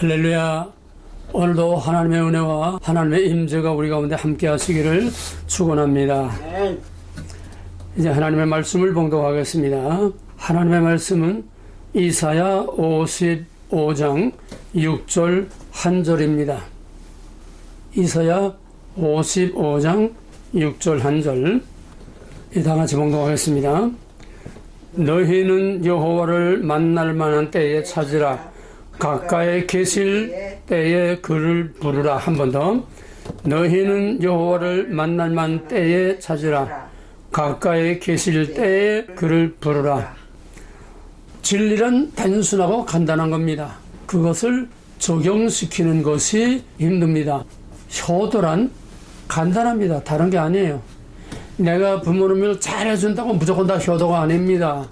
할렐루야. 오늘도 하나님의 은혜와 하나님의 임재가 우리 가운데 함께 하시기를 축원합니다. 이제 하나님의 말씀을 봉독하겠습니다. 하나님의 말씀은 이사야 55장 6절 한 절입니다. 이사야 55장 6절 한 절, 다 같이 봉독하겠습니다. 너희는 여호와를 만날 만한 때에 찾으라. 가까이 계실 때에 그를 부르라. 한 번 더. 너희는 여호와를 만날 만한 때에 찾으라. 가까이 계실 때에 그를 부르라. 진리란 단순하고 간단한 겁니다. 그것을 적용시키는 것이 힘듭니다. 효도란 간단합니다. 다른 게 아니에요. 내가 부모님을 잘해준다고 무조건 다 효도가 아닙니다.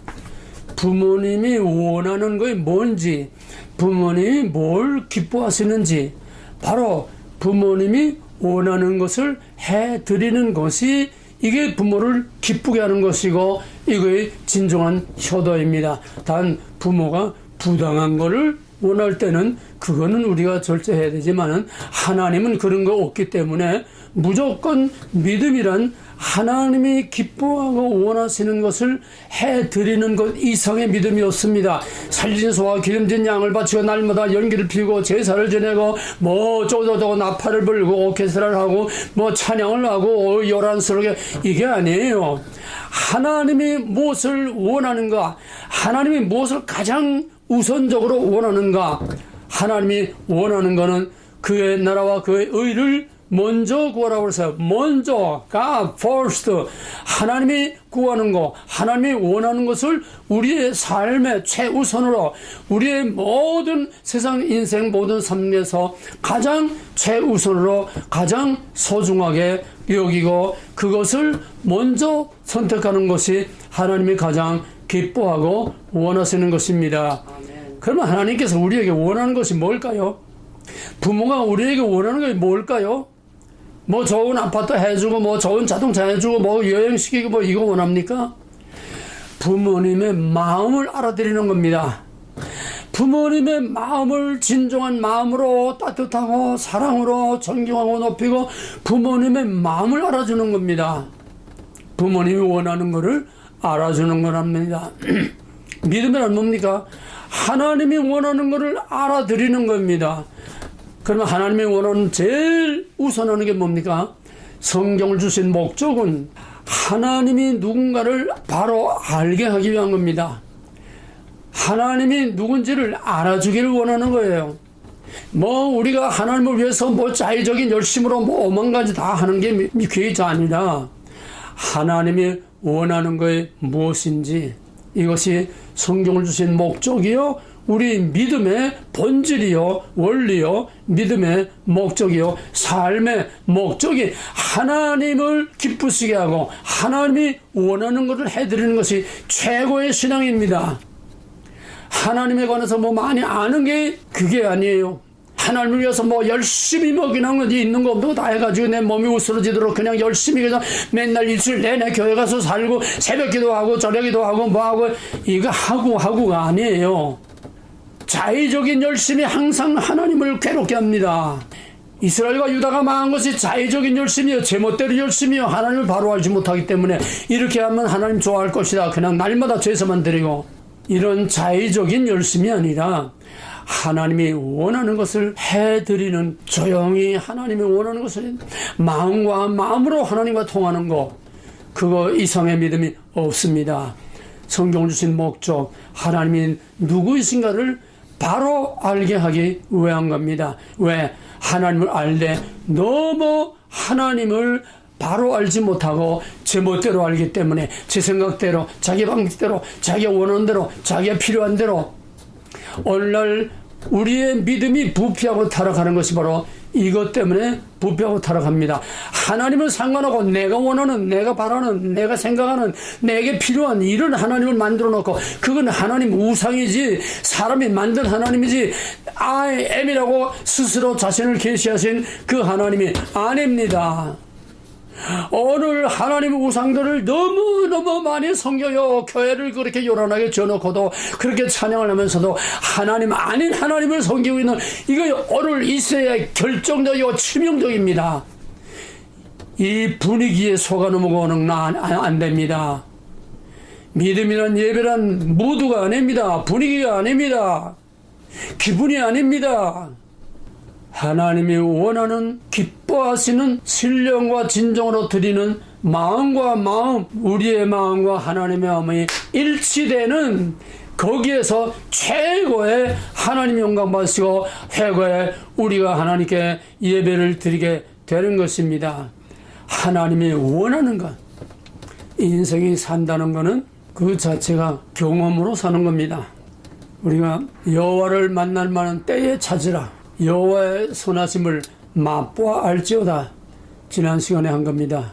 부모님이 원하는 것이 뭔지, 부모님이 뭘 기뻐하시는지, 바로 부모님이 원하는 것을 해드리는 것이 이게 부모를 기쁘게 하는 것이고 이거의 진정한 효도입니다. 단 부모가 부당한 것을 원할 때는 그거는 우리가 절제해야 되지만은 하나님은 그런 거 없기 때문에 무조건 믿음이란 하나님이 기뻐하고 원하시는 것을 해드리는 것 이상의 믿음이 없습니다. 살진 소와 기름진 양을 바치고 날마다 연기를 피우고 제사를 지내고 뭐 쪼도도 나팔을 불고 오케스트라를 하고 뭐 찬양을 하고 요란스럽게 이게 아니에요. 하나님이 무엇을 원하는가, 하나님이 무엇을 가장 우선적으로 원하는가. 하나님이 원하는 것은 그의 나라와 그의 의를 먼저 구하라고 해서 먼저 God first, 하나님이 구하는 것, 하나님이 원하는 것을 우리의 삶의 최우선으로, 우리의 모든 세상 인생 모든 삶에서 가장 최우선으로 가장 소중하게 여기고 그것을 먼저 선택하는 것이 하나님이 가장 기뻐하고 원하시는 것입니다. 그러면 하나님께서 우리에게 원하는 것이 뭘까요? 부모가 우리에게 원하는 것이 뭘까요? 뭐 좋은 아파트 해주고 뭐 좋은 자동차 해주고 뭐 여행시키고 뭐 이거 원합니까? 부모님의 마음을 알아들이는 겁니다. 부모님의 마음을 진정한 마음으로 따뜻하고 사랑으로 존경하고 높이고 부모님의 마음을 알아주는 겁니다. 부모님이 원하는 것을 알아주는 거랍니다. 믿음이란 뭡니까? 하나님이 원하는 것을 알아들이는 겁니다. 그러면 하나님이 원하는 제일 우선하는 게 뭡니까? 성경을 주신 목적은 하나님이 누군가를 바로 알게 하기 위한 겁니다. 하나님이 누군지를 알아주기를 원하는 거예요. 뭐 우리가 하나님을 위해서 뭐 자의적인 열심으로 뭐 5만 가지 다 하는 게 그게 아니라 하나님이 원하는 것이 무엇인지, 이것이 성경을 주신 목적이요, 우리 믿음의 본질이요, 원리요, 믿음의 목적이요, 삶의 목적이 하나님을 기쁘시게 하고 하나님이 원하는 것을 해드리는 것이 최고의 신앙입니다. 하나님에 관해서 뭐 많이 아는 게 그게 아니에요. 하나님을 위해서 뭐 열심히 먹이는 건 있는 거 없는 거 다 해가지고 내 몸이 우스러지도록 그냥 열심히 그냥 맨날 일주일 내내 교회 가서 살고 새벽 기도하고 저녁 기도하고 뭐하고 이거 하고가 아니에요. 자의적인 열심이 항상 하나님을 괴롭게 합니다. 이스라엘과 유다가 망한 것이 자의적인 열심이요, 제멋대로 열심이요, 하나님을 바로 알지 못하기 때문에 이렇게 하면 하나님 좋아할 것이다, 그냥 날마다 제사만 드리고, 이런 자의적인 열심이 아니라 하나님이 원하는 것을 해드리는, 조용히 하나님이 원하는 것을 마음과 마음으로 하나님과 통하는 것, 그거 이상의 믿음이 없습니다. 성경을 주신 목적, 하나님이 누구이신가를 바로 알게 하기 위한 겁니다. 왜? 하나님을 알되 너무 하나님을 바로 알지 못하고 제 멋대로 알기 때문에, 제 생각대로, 자기 방식대로, 자기가 원하는 대로, 자기가 필요한 대로, 오늘날 우리의 믿음이 부패하고 타락하는 것이 바로 이것 때문에 부패하고 타락합니다. 하나님은 상관하고 내가 원하는, 내가 바라는, 내가 생각하는, 내게 필요한 이런 하나님을 만들어 놓고, 그건 하나님 우상이지 사람이 만든 하나님이지 I am이라고 스스로 자신을 계시하신 그 하나님이 아닙니다. 오늘 하나님의 우상들을 너무너무 많이 섬겨요. 교회를 그렇게 요란하게 지어놓고도 그렇게 찬양을 하면서도 하나님 아닌 하나님을 섬기고 있는, 이거 오늘 이 시대의 결정적이고 치명적입니다. 이 분위기에 속아 넘어가는 안 됩니다. 믿음이란 예배란 무드가 아닙니다. 분위기가 아닙니다. 기분이 아닙니다. 하나님이 원하는 기뻐하시는 신령과 진정으로 드리는 마음과 마음, 우리의 마음과 하나님의 마음이 일치되는, 거기에서 최고의 하나님 영광 받으시고 회고에 우리가 하나님께 예배를 드리게 되는 것입니다. 하나님이 원하는 것, 인생이 산다는 것은 그 자체가 경험으로 사는 겁니다. 우리가 여호와를 만날 만한 때에 찾으라, 여호와의 선하심을 맛보아 알지어다. 지난 시간에 한 겁니다.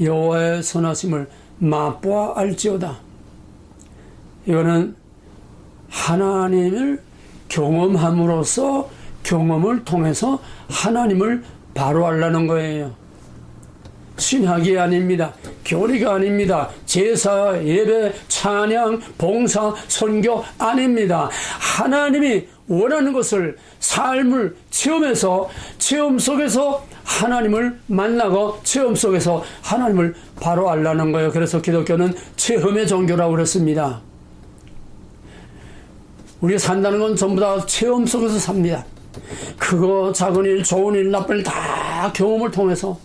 여호와의 선하심을 맛보아 알지어다. 이거는 하나님을 경험함으로써, 경험을 통해서 하나님을 바로 알라는 거예요. 신학이 아닙니다. 교리가 아닙니다. 제사, 예배, 찬양, 봉사, 선교 아닙니다. 하나님이 원하는 것을, 삶을 체험해서, 체험 속에서 하나님을 만나고 체험 속에서 하나님을 바로 알라는 거예요. 그래서 기독교는 체험의 종교라고 그랬습니다. 우리가 산다는 건 전부 다 체험 속에서 삽니다. 크고 작은 일, 좋은 일, 나쁜 일 다 경험을 통해서.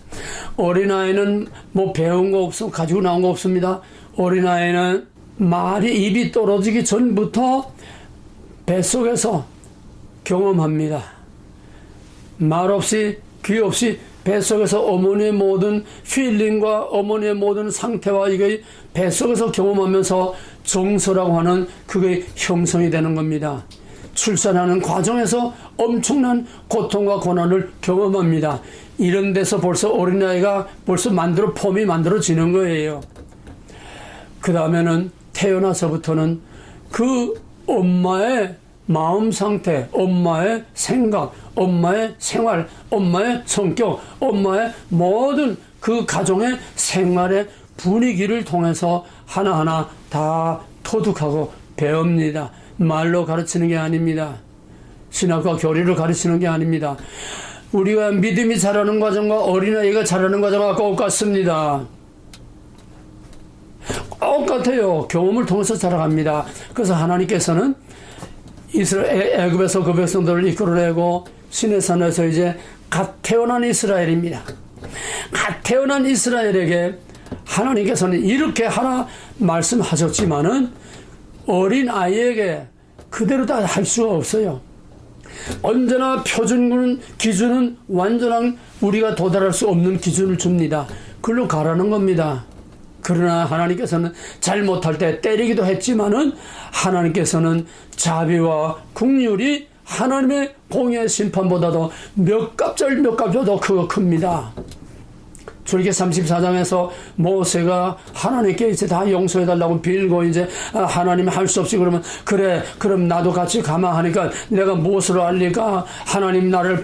어린아이는 뭐 배운 거 없어, 가지고 나온 거 없습니다. 어린아이는 말이 입이 떨어지기 전부터 뱃속에서 경험합니다. 말 없이, 귀 없이 뱃속에서 어머니의 모든 필링과 어머니의 모든 상태와 이게 뱃속에서 경험하면서 정서라고 하는 그게 형성이 되는 겁니다. 출산하는 과정에서 엄청난 고통과 고난을 경험합니다. 이런 데서 벌써 어린아이가 벌써 폼이 만들어지는 거예요. 그 다음에는 태어나서부터는 그 엄마의 마음 상태, 엄마의 생각, 엄마의 생활, 엄마의 성격, 엄마의 모든 그 가정의 생활의 분위기를 통해서 하나하나 다 터득하고 배웁니다. 말로 가르치는 게 아닙니다. 신학과 교리를 가르치는 게 아닙니다. 우리가 믿음이 자라는 과정과 어린아이가 자라는 과정과 똑같습니다. 똑같아요. 경험을 통해서 자라갑니다. 그래서 하나님께서는 애굽에서 그 백성들을 이끌어내고 시내산에서 이제 갓 태어난 이스라엘입니다. 갓 태어난 이스라엘에게 하나님께서는 이렇게 하나 말씀하셨지만은 어린 아이에게 그대로 다 할 수가 없어요. 언제나 표준 기준은 완전한 우리가 도달할 수 없는 기준을 줍니다. 그걸로 가라는 겁니다. 그러나 하나님께서는 잘못할 때 때리기도 했지만은 하나님께서는 자비와 긍휼이 하나님의 공의의 심판보다도 몇 값절 더 큽니다. 출애굽기 34장에서 모세가 하나님께 이제 다 용서해달라고 빌고 이제 하나님이 할 수 없이 그러면 그래 그럼 나도 같이 가마 하니까 내가 무엇으로 알리까? 하나님 나를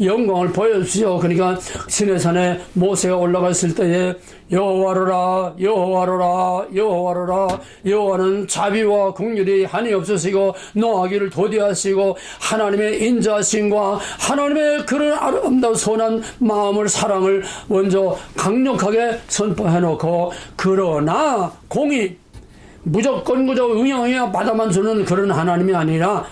영광을 보여주시오. 그러니까 시내산에 모세가 올라갔을 때에 여호와로라 여호와로라 여호와로라, 여호와는 자비와 긍휼이 한이 없으시고 노하기를 도디하시고 하나님의 인자하심과 하나님의 그런 아름다운 선한 마음을, 사랑을 먼저 강력하게 선포해놓고, 그러나 공의 무조건 그저 응양해야 받아만 주는 그런 하나님이 아니라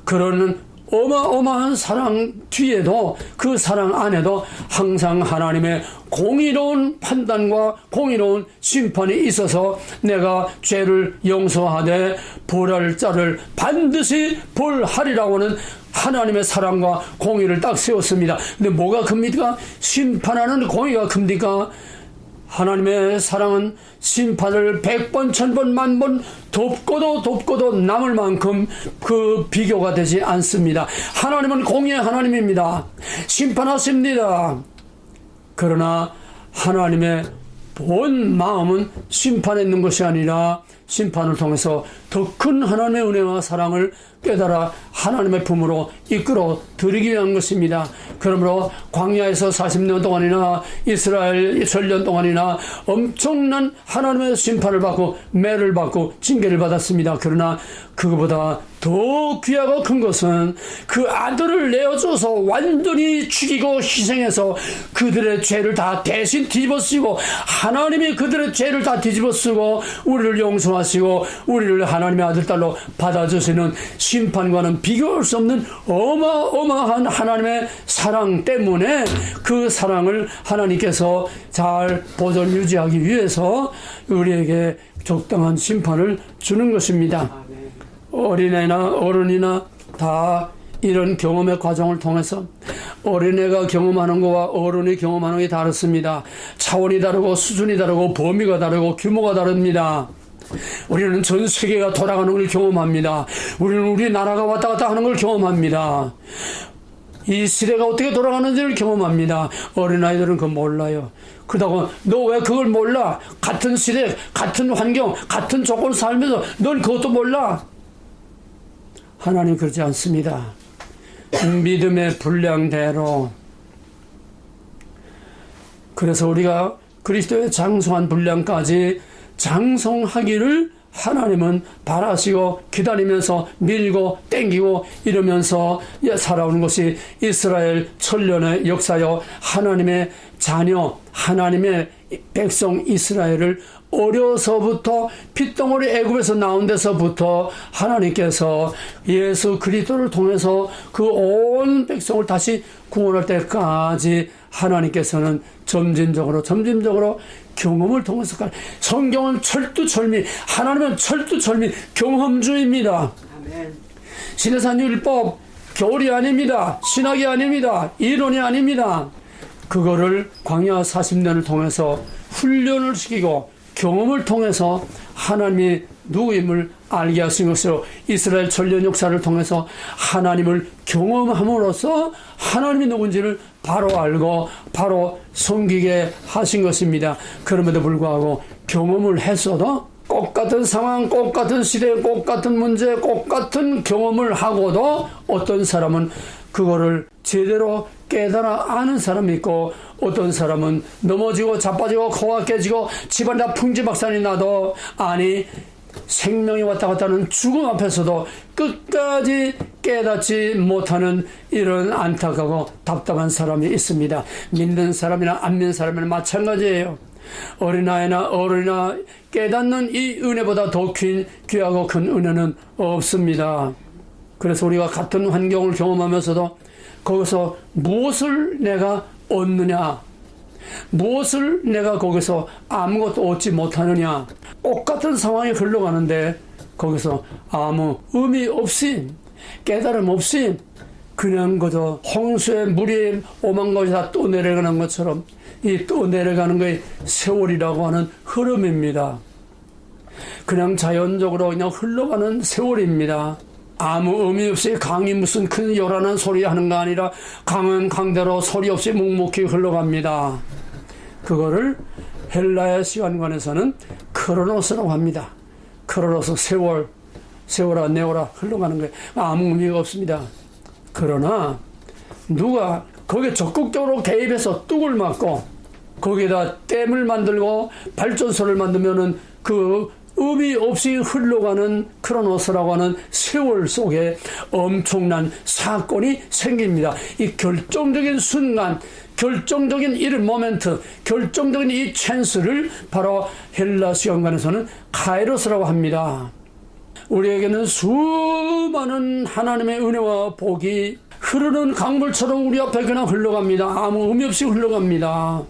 그러는 어마어마한 사랑 뒤에도, 그 사랑 안에도 항상 하나님의 공의로운 판단과 공의로운 심판이 있어서 내가 죄를 용서하되 벌할 자를 반드시 벌하리라고 하는 하나님의 사랑과 공의를 딱 세웠습니다. 근데 뭐가 큽니까? 심판하는 공의가 큽니까? 하나님의 사랑은 심판을 100번, 1000번, 10,000번 덮고도 남을 만큼 그 비교가 되지 않습니다. 하나님은 공의의 하나님입니다. 심판하십니다. 그러나 하나님의 본 마음은 심판에 있는 것이 아니라 심판을 통해서 더 큰 하나님의 은혜와 사랑을 깨달아 하나님의 품으로 이끌어 드리기 위한 것입니다. 그러므로 광야에서 40년 동안이나 이스라엘 전년 동안이나 엄청난 하나님의 심판을 받고 매를 받고 징계를 받았습니다. 그러나 그거보다 더 귀하고 큰 것은 그 아들을 내어줘서 완전히 죽이고 희생해서 그들의 죄를 다 대신 뒤집어쓰고 하나님이 그들의 죄를 다 뒤집어쓰고 우리를 용서하시고 우리를 하나님의 아들 딸로 받아주시는 심판과는 비교할 수 없는 어마어마한 하나님의 사랑 때문에 그 사랑을 하나님께서 잘 보존 유지하기 위해서 우리에게 적당한 심판을 주는 것입니다. 어린애나 어른이나 다 이런 경험의 과정을 통해서 어린애가 경험하는 것과 어른이 경험하는 게 다릅니다. 차원이 다르고 수준이 다르고 범위가 다르고 규모가 다릅니다. 우리는 전 세계가 돌아가는 걸 경험합니다. 우리는 우리 나라가 왔다 갔다 하는 걸 경험합니다. 이 시대가 어떻게 돌아가는지를 경험합니다. 어린아이들은 그거 몰라요. 그러다가 너 왜 그걸 몰라? 같은 시대, 같은 환경, 같은 조건 살면서 넌 그것도 몰라? 하나님 그러지 않습니다. 믿음의 분량대로. 그래서 우리가 그리스도의 장성한 분량까지 장성하기를 하나님은 바라시고 기다리면서 밀고 땡기고 이러면서 살아오는 것이 이스라엘 천년의 역사요. 하나님의 자녀, 하나님의 백성 이스라엘을 어려서부터 핏덩어리 애굽에서 나온 데서부터 하나님께서 예수 그리스도를 통해서 그 온 백성을 다시 구원할 때까지 하나님께서는 점진적으로 경험을 통해서 성경은 철두철미, 하나님은 철두철미 경험주의입니다. 아멘. 신해산 율법 교리 아닙니다. 신학이 아닙니다. 이론이 아닙니다. 그거를 광야 40년을 통해서 훈련을 시키고 경험을 통해서 하나님이 누구임을 알게 하신 것으로 이스라엘 전년 역사를 통해서 하나님을 경험함으로써 하나님이 누군지를 바로 알고 바로 섬기게 하신 것입니다. 그럼에도 불구하고 경험을 했어도 똑같은 상황, 똑같은 시대, 똑같은 문제, 똑같은 경험을 하고도 어떤 사람은 그거를 제대로 깨달아 아는 사람이 있고 어떤 사람은 넘어지고 자빠지고 코가 깨지고 집안 다 풍지박산이 나도 아니 생명이 왔다 갔다 하는 죽음 앞에서도 끝까지 깨닫지 못하는 이런 안타깝고 답답한 사람이 있습니다. 믿는 사람이나 안 믿는 사람이나 마찬가지예요. 어린아이나 어른이나 깨닫는 이 은혜보다 더 귀하고 큰 은혜는 없습니다. 그래서 우리가 같은 환경을 경험하면서도 거기서 무엇을 내가 얻느냐, 무엇을 내가 거기서 아무것도 얻지 못하느냐, 똑같은 상황이 흘러가는데 거기서 아무 의미 없이 깨달음 없이 그냥 그저 홍수의 물이 오만 것이 다 또 내려가는 것처럼 이 또 내려가는 것이 세월이라고 하는 흐름입니다. 그냥 자연적으로 그냥 흘러가는 세월입니다. 아무 의미 없이 강이 무슨 큰 요란한 소리 하는 거 아니라 강은 강대로 소리 없이 묵묵히 흘러갑니다. 그거를 헬라의 시간관에서는 크로노스라고 합니다. 크로노스 세월아 내월아 흘러가는 거예요. 아무 의미가 없습니다. 그러나 누가 거기에 적극적으로 개입해서 뚝을 맞고 거기에다 댐을 만들고 발전소를 만들면은 그 의미 없이 흘러가는 크로노스라고 하는 세월 속에 엄청난 사건이 생깁니다. 이 결정적인 순간, 결정적인 이 모멘트, 결정적인 이 찬스를 바로 헬라 시간관에서는 카이로스라고 합니다. 우리에게는 수많은 하나님의 은혜와 복이 흐르는 강물처럼 우리 앞에 그냥 흘러갑니다. 아무 의미 없이 흘러갑니다.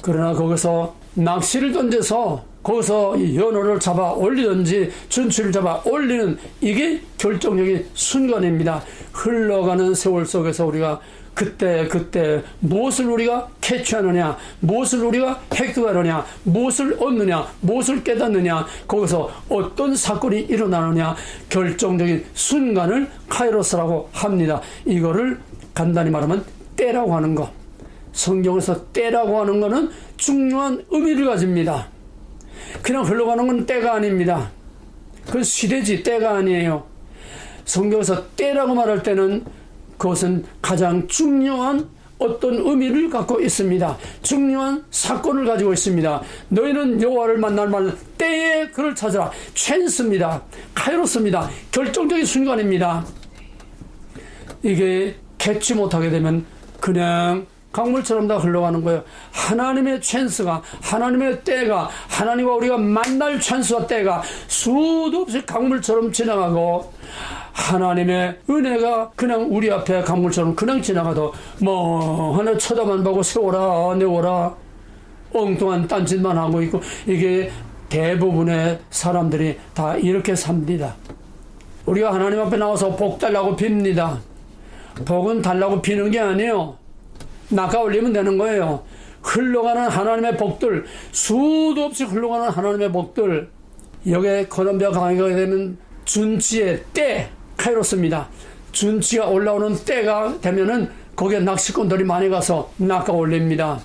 그러나 거기서 낚시를 던져서 거기서 연어를 잡아 올리든지 준치를 잡아 올리는 이게 결정적인 순간입니다. 흘러가는 세월 속에서 우리가 그때 무엇을 우리가 캐치하느냐, 무엇을 우리가 획득하느냐, 무엇을 얻느냐, 무엇을 깨닫느냐, 거기서 어떤 사건이 일어나느냐, 결정적인 순간을 카이로스라고 합니다. 이거를 간단히 말하면 때라고 하는 거. 성경에서 때라고 하는 것은 중요한 의미를 가집니다. 그냥 흘러가는 건 때가 아닙니다. 그건 시대지 때가 아니에요. 성경에서 때라고 말할 때는 그것은 가장 중요한 어떤 의미를 갖고 있습니다. 중요한 사건을 가지고 있습니다. 너희는 여호와를 만날 만 때에 그를 찾으라. 찬스입니다. 카이로스입니다. 결정적인 순간입니다. 이게 캐치 못하게 되면 그냥 강물처럼 다 흘러가는 거예요. 하나님의 찬스가, 하나님의 때가, 하나님과 우리가 만날 찬스와 때가 수도 없이 강물처럼 지나가고, 하나님의 은혜가 그냥 우리 앞에 강물처럼 그냥 지나가도 뭐 하나 쳐다만 보고 세워라 내워라 엉뚱한 딴짓만 하고 있고, 이게 대부분의 사람들이 다 이렇게 삽니다. 우리가 하나님 앞에 나와서 복 달라고 빕니다. 복은 달라고 비는 게 아니에요. 낚아 올리면 되는 거예요. 흘러가는 하나님의 복들, 수도 없이 흘러가는 하나님의 복들, 여기에 콜롬비아 강의가 되는 준치의 때, 카이로스입니다. 준치가 올라오는 때가 되면은 거기에 낚시꾼들이 많이 가서 낚아 올립니다.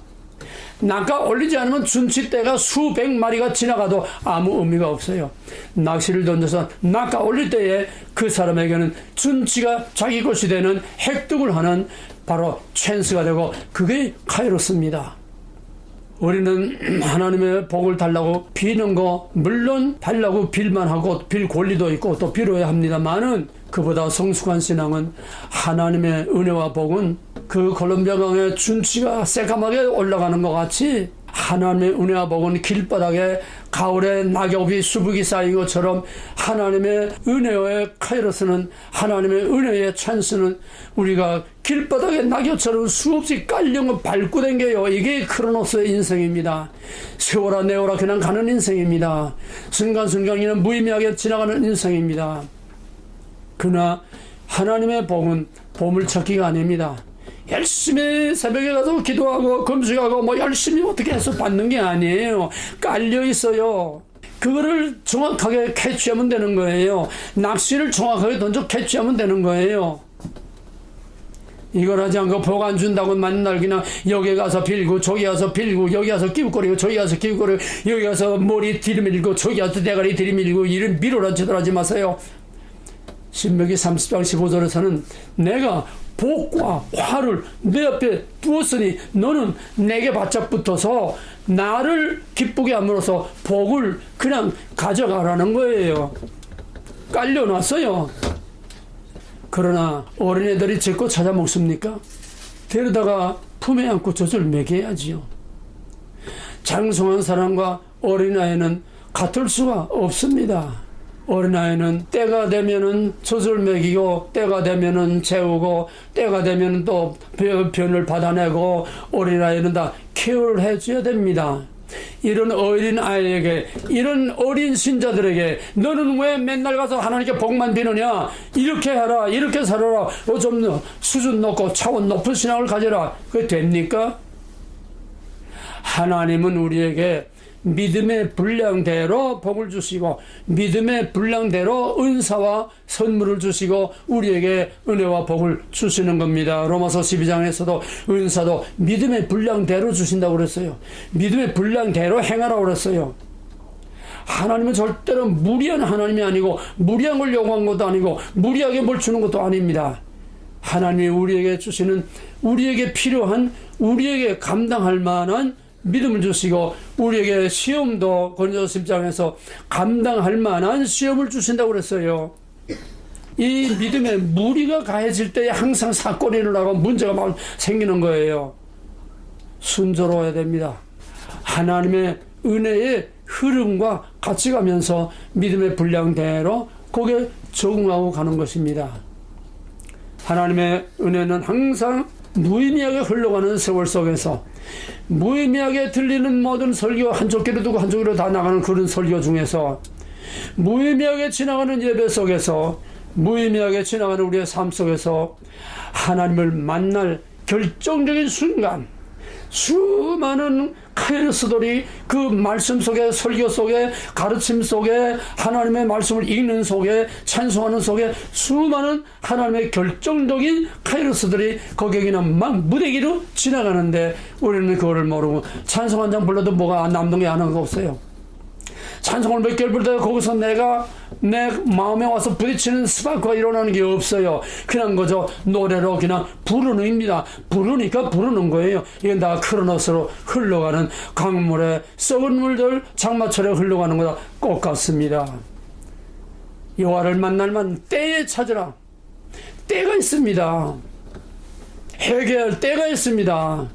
낚아 올리지 않으면 준치 때가 수백 마리가 지나가도 아무 의미가 없어요. 낚시를 던져서 낚아 올릴 때에 그 사람에게는 준치가 자기 것이 되는 획득을 하는 바로 찬스가 되고, 그게 카이로스입니다. 우리는 하나님의 복을 달라고 비는 거 물론 달라고 빌만 하고 빌 권리도 있고 또 빌어야 합니다만은, 그보다 성숙한 신앙은 하나님의 은혜와 복은 그 콜롬비아 강의 준치가 새까맣게 올라가는 것 같이, 하나님의 은혜와 복은 길바닥에 가을에 낙엽이 수북이 쌓인 것처럼 하나님의 은혜의 카이로스는, 하나님의 은혜의 찬스는 우리가 길바닥에 낙엽처럼 수없이 깔려고 밟고 댕겨요. 이게 크로노스의 인생입니다. 세월아 내월아 그냥 가는 인생입니다. 순간순간이는 무의미하게 지나가는 인생입니다. 그러나 하나님의 복은 보물찾기가 아닙니다. 열심히 새벽에 가서 기도하고 금식하고 뭐 열심히 어떻게 해서 받는 게 아니에요. 깔려 있어요. 그거를 정확하게 캐치하면 되는 거예요. 낚시를 정확하게 던져 캐치하면 되는 거예요. 이걸 하지 않고 복 안 준다고 맨날 그냥 여기 가서 빌고 저기 가서 빌고 여기 가서 끼우거리고 저기 가서 끼우거리고 여기 가서 머리 들이밀고 저기 가서 대가리 들이밀고 이런 미로란 짓을 하지 마세요. 신명기 30장 15절에서는 내가 복과 화를 내 앞에 두었으니 너는 내게 바짝 붙어서 나를 기쁘게 함으로써 복을 그냥 가져가라는 거예요. 깔려놨어요. 그러나 어린애들이 제 거 찾아 먹습니까? 데려다가 품에 안고 젖을 먹여야지요. 장성한 사람과 어린아이는 같을 수가 없습니다. 어린아이는 때가 되면은 젖을 먹이고, 때가 되면은 재우고, 때가 되면은 또 변을 받아내고, 어린아이는 다 케어를 해줘야 됩니다. 이런 어린아이에게, 이런 어린 신자들에게 너는 왜 맨날 가서 하나님께 복만 비느냐, 이렇게 해라, 이렇게 살아라, 좀 수준 높고 차원 높은 신앙을 가져라, 그게 됩니까? 하나님은 우리에게 믿음의 분량대로 복을 주시고, 믿음의 분량대로 은사와 선물을 주시고 우리에게 은혜와 복을 주시는 겁니다. 로마서 12장에서도 은사도 믿음의 분량대로 주신다고 그랬어요. 믿음의 분량대로 행하라고 그랬어요. 하나님은 절대로 무리한 하나님이 아니고, 무리한 걸 요구한 것도 아니고, 무리하게 뭘 주는 것도 아닙니다. 하나님이 우리에게 주시는, 우리에게 필요한, 우리에게 감당할 만한 믿음을 주시고, 우리에게 시험도 고린도서 10장에서 감당할 만한 시험을 주신다고 그랬어요. 이 믿음에 무리가 가해질 때에 항상 사건이 일어나고 문제가 막 생기는 거예요. 순조로워야 됩니다. 하나님의 은혜의 흐름과 같이 가면서 믿음의 분량대로 거기에 적응하고 가는 것입니다. 하나님의 은혜는 항상 무의미하게 흘러가는 세월 속에서, 무의미하게 들리는 모든 설교, 한쪽 귀로 두고 한쪽 귀로 다 나가는 그런 설교 중에서, 무의미하게 지나가는 예배 속에서, 무의미하게 지나가는 우리의 삶 속에서 하나님을 만날 결정적인 순간, 수많은 카이로스들이 그 말씀 속에, 설교 속에, 가르침 속에, 하나님의 말씀을 읽는 속에, 찬송하는 속에 수많은 하나님의 결정적인 카이로스들이 거기에 그냥 막 무대기로 지나가는데 우리는 그거를 모르고 찬송 한 장 불러도 뭐가 남는 게 하나가 없어요. 찬송을 몇 개를 부르다가 거기서 내가 내 마음에 와서 부딪히는 스파크가 일어나는 게 없어요. 그냥 거저 노래로 그냥 부르는 입니다. 부르니까 부르는 거예요. 이건 다 크로노스로 흘러가는 강물에 썩은 물들 장마철에 흘러가는 거다 똑같습니다. 여호와를 만날만 때에 찾으라. 때가 있습니다. 회개할 때가 있습니다.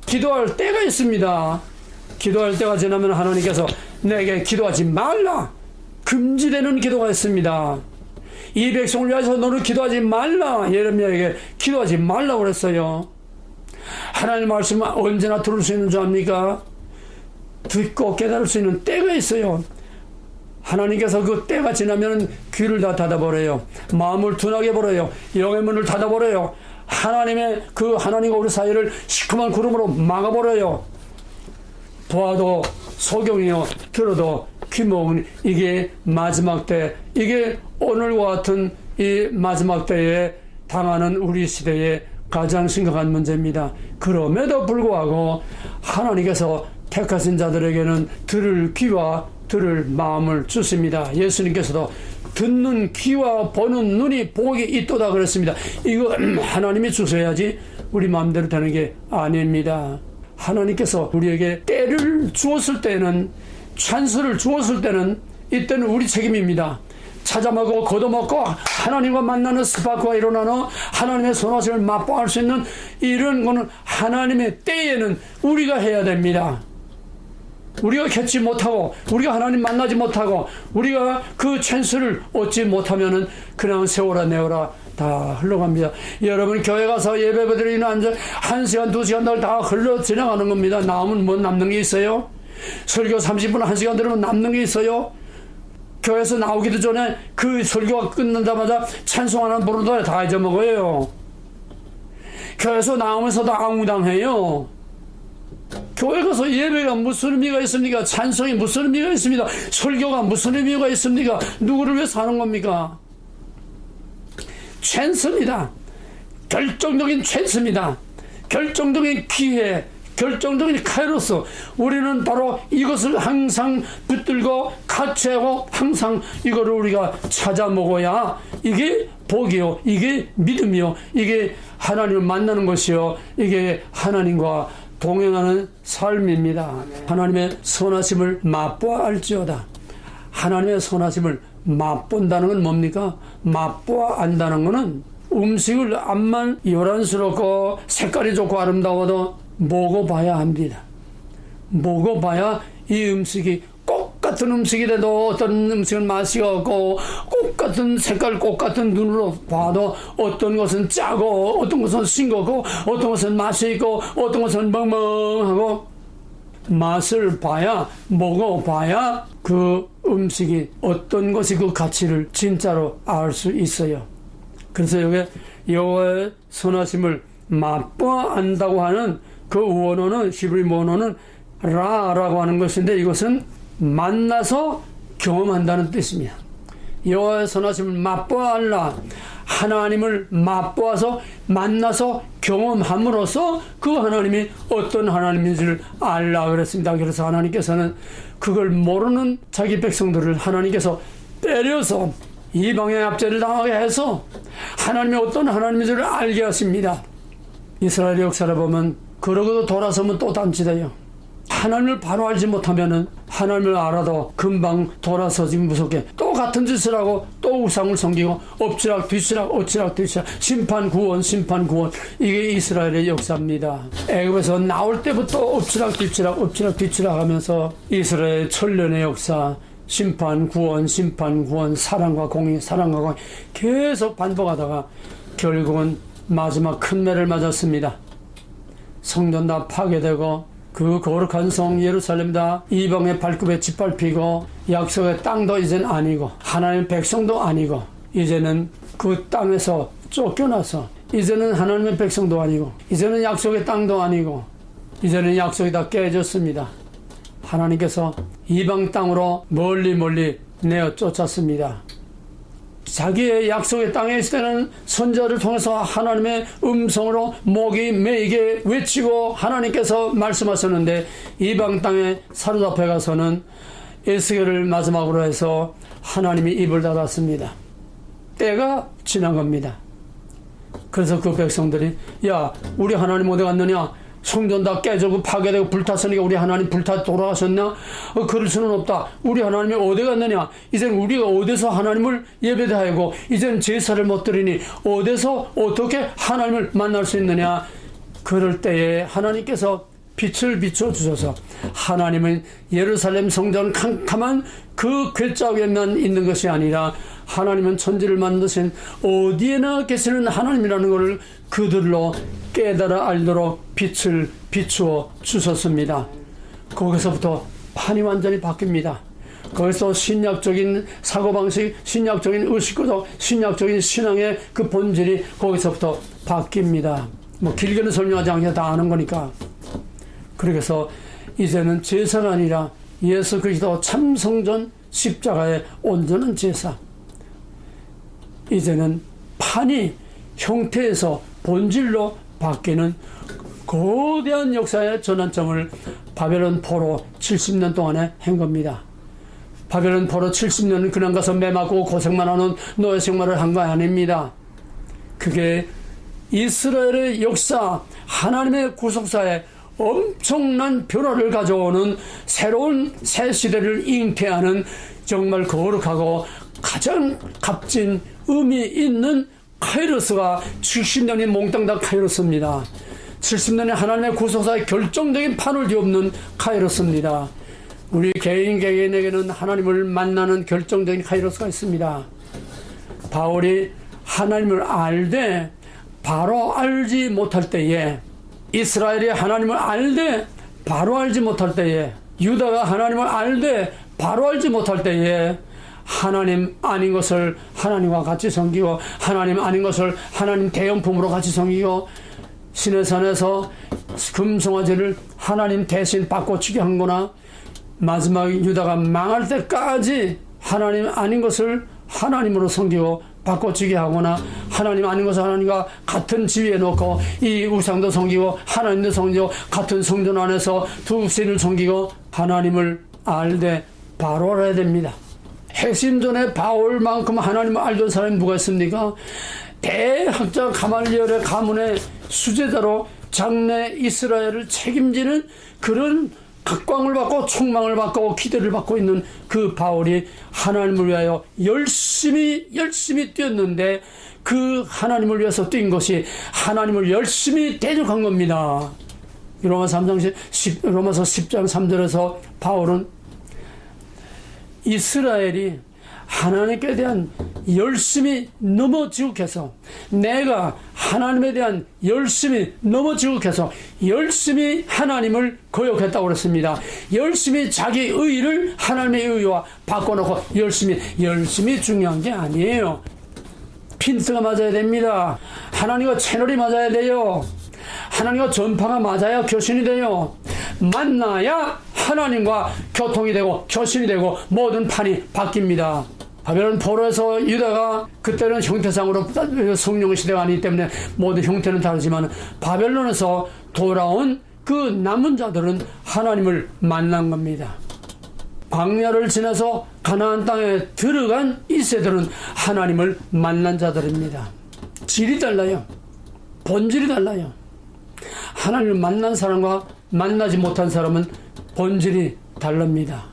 기도할 때가 있습니다. 기도할 때가 지나면 하나님께서 내게 기도하지 말라. 금지되는 기도가 있습니다. 이 백성을 위해서 너는 기도하지 말라. 예레미야에게 기도하지 말라고 그랬어요. 하나님 말씀은 언제나 들을 수 있는 줄 압니까? 듣고 깨달을 수 있는 때가 있어요. 하나님께서 그 때가 지나면 귀를 다 닫아버려요. 마음을 둔하게 버려요. 영의 문을 닫아버려요. 하나님의 그 하나님과 우리 사이를 시커먼 구름으로 막아버려요. 보아도 소경이요 들어도 귀모은 이게 마지막 때, 이게 오늘과 같은 이 마지막 때에 당하는 우리 시대의 가장 심각한 문제입니다. 그럼에도 불구하고 하나님께서 택하신 자들에게는 들을 귀와 들을 마음을 주십니다. 예수님께서도 듣는 귀와 보는 눈이 복이 있도다 그랬습니다. 이거 하나님이 주셔야지 우리 마음대로 되는 게 아닙니다. 하나님께서 우리에게 때를 주었을 때는, 찬스를 주었을 때는, 이때는 우리 책임입니다. 찾아먹고 걷어먹고 하나님과 만나는 스파크가 일어나는 하나님의 선하심을 맛보할 수 있는 이런 거는 하나님의 때에는 우리가 해야 됩니다. 우리가 겪지 못하고, 우리가 하나님 만나지 못하고, 우리가 그 찬스를 얻지 못하면은 그냥 세월아 내어라 다 흘러갑니다. 여러분 교회 가서 예배드리는 앉아 1시간 2시간 다 흘러 지나가는 겁니다. 남은 뭐 남는 게 있어요? 설교 30분 1시간 들으면 남는 게 있어요? 교회에서 나오기도 전에 그 설교가 끝난다마자 찬송 하나 부르다 다 잊어먹어요. 교회에서 나오면서도 앙무당해요. 교회 가서 예배가 무슨 의미가 있습니까? 찬송이 무슨 의미가 있습니다. 설교가 무슨 의미가 있습니까? 누구를 위해서 하는 겁니까? 찬스입니다. 결정적인 찬스입니다. 결정적인 기회, 결정적인 카이로스. 우리는 바로 이것을 항상 붙들고 같이하고 항상 이거를 우리가 찾아 먹어야 이게 복이요, 이게 믿음이요, 이게 하나님을 만나는 것이요, 이게 하나님과 동행하는 삶입니다. 하나님의 선하심을 맛보아 알지어다. 하나님의 선하심을 맛본다는 건 뭡니까? 맛보아 안다는 것은 음식을 암만 요란스럽고 색깔이 좋고 아름다워도 먹어봐야 합니다. 먹어봐야 이 음식이 똑같은 음식이라도 어떤 음식은 맛이 없고, 똑같은 색깔, 똑같은 눈으로 봐도 어떤 것은 짜고, 어떤 것은 싱겁고, 어떤 것은 맛이 있고, 어떤 것은 멍멍하고, 맛을 봐야, 먹어봐야 그 음식이 어떤 것이 그 가치를 진짜로 알 수 있어요. 그래서 여기 여호와의 선하심을 맛보아 안다고 하는 그 원어는, 히브리 원어는 라라고 하는 것인데, 이것은 만나서 경험한다는 뜻입니다. 여호와의 선하심을 맛보아 알라. 하나님을 맛보아서 만나서 경험함으로써 그 하나님이 어떤 하나님인지를 알라 그랬습니다. 그래서 하나님께서는 그걸 모르는 자기 백성들을 하나님께서 때려서 이방의 압제를 당하게 해서 하나님이 어떤 하나님인지를 알게 하십니다. 이스라엘의 역사를 보면 그러고도 돌아서면 또 단지돼요. 하나님을 바로 알지 못하면은 하나님을 알아도 금방 돌아서지 무섭게 또 같은 짓을 하고 또 우상을 섬기고 엎치락 뒤치락 엎치락 뒤치락 심판 구원 이게 이스라엘의 역사입니다. 애굽에서 나올 때부터 엎치락 뒤치락 하면서 이스라엘의 천년의 역사, 심판 구원 사랑과 공의 계속 반복하다가 결국은 마지막 큰 매를 맞았습니다. 성전 다 파괴되고 그 거룩한 성 예루살렘 다 이방의 발굽에 짓밟히고 약속의 땅도 이젠 아니고 하나님의 백성도 아니고 이제는 그 땅에서 쫓겨나서 이제는 하나님의 백성도 아니고 이제는 약속의 땅도 아니고 이제는 약속이 다 깨졌습니다. 하나님께서 이방 땅으로 멀리 내어 쫓았습니다. 자기의 약속의 땅에 있을 때는 선지자를 통해서 하나님의 음성으로 목이 메이게 외치고 하나님께서 말씀하셨는데, 이방 땅에 사로잡혀 가서는 에스겔을 마지막으로 해서 하나님이 입을 닫았습니다. 때가 지난 겁니다. 그래서 그 백성들이, 야, 우리 하나님 어디 갔느냐? 성전 다 깨지고 파괴되고 불탔으니까 우리 하나님 불타 돌아가셨나? 그럴 수는 없다. 우리 하나님이 어디 갔느냐? 이제는 우리가 어디서 하나님을 예배하고 이제는 제사를 못 드리니 어디서 어떻게 하나님을 만날 수 있느냐? 그럴 때에 하나님께서 빛을 비춰주셔서, 하나님은 예루살렘 성전 캄캄한 그 궤적에만 있는 것이 아니라 하나님은 천지를 만드신 어디에나 계시는 하나님이라는 것을 그들로 깨달아 알도록 빛을 비추어 주셨습니다. 거기서부터 판이 완전히 바뀝니다. 거기서 신약적인 사고방식, 신약적인 의식구조, 신약적인 신앙의 그 본질이 거기서부터 바뀝니다. 뭐 길게는 설명하지 않게 다 아는 거니까. 그래서 이제는 제사가 아니라 예수 그리스도 참성전 십자가의 온전한 제사, 이제는 판이 형태에서 본질로 바뀌는 거대한 역사의 전환점을 바벨론 포로 70년 동안에 한 겁니다. 바벨론 포로 70년은 그냥 가서 매 맞고 고생만 하는 노예 생활을 한 거 아닙니다. 그게 이스라엘의 역사, 하나님의 구속사에 엄청난 변화를 가져오는 새로운 새 시대를 잉태하는 정말 거룩하고 가장 값진 의미 있는 카이로스가 70년이 몽땅 다 카이로스입니다. 70년의 하나님의 구속사의 결정적인 판을 뒤엎는 카이로스입니다. 우리 개인에게는 하나님을 만나는 결정적인 카이로스가 있습니다. 바울이 하나님을 알되 바로 알지 못할 때에, 이스라엘이 하나님을 알되 바로 알지 못할 때에, 유다가 하나님을 알되 바로 알지 못할 때에 하나님 아닌 것을 하나님과 같이 섬기고, 하나님 아닌 것을 하나님 대형품으로 같이 섬기고, 시내산에서 금송아지를 하나님 대신 바꿔치기 한 거나, 마지막 유다가 망할 때까지 하나님 아닌 것을 하나님으로 섬기고 바꿔치기 하거나, 하나님 아닌 것을 하나님과 같은 지위에 놓고 이 우상도 섬기고 하나님도 섬기고 같은 성전 안에서 두 신을 섬기고, 하나님을 알되 바로 알아야 됩니다. 핵심전에 바울만큼 하나님을 알던 사람이 누가 있습니까? 대학자 가말리엘의 가문의 수제자로 장래 이스라엘을 책임지는 그런 각광을 받고 총망을 받고 기대를 받고 있는 그 바울이 하나님을 위하여 열심히 뛰었는데, 그 하나님을 위해서 뛴 것이 하나님을 열심히 대적한 겁니다. 로마서 10장 3절에서 바울은 이스라엘이 하나님께 대한 열심히 너무 지극해서, 내가 하나님에 대한 열심히 너무 지극해서 열심히 하나님을 거역했다고 그랬습니다. 열심히 자기 의를 하나님의 의와 바꿔놓고 열심히 중요한 게 아니에요. 핀스가 맞아야 됩니다. 하나님과 채널이 맞아야 돼요. 하나님과 전파가 맞아야 교신이 돼요. 만나야 하나님과 교통이 되고 교신이 되고 모든 판이 바뀝니다. 바벨론 포로에서 유다가, 그때는 형태상으로 성령 시대가 아니기 때문에 모든 형태는 다르지만, 바벨론에서 돌아온 그 남은 자들은 하나님을 만난 겁니다. 광야를 지나서 가나안 땅에 들어간 이 세대들은 하나님을 만난 자들입니다. 질이 달라요. 본질이 달라요. 하나님을 만난 사람과 만나지 못한 사람은 본질이 다릅니다.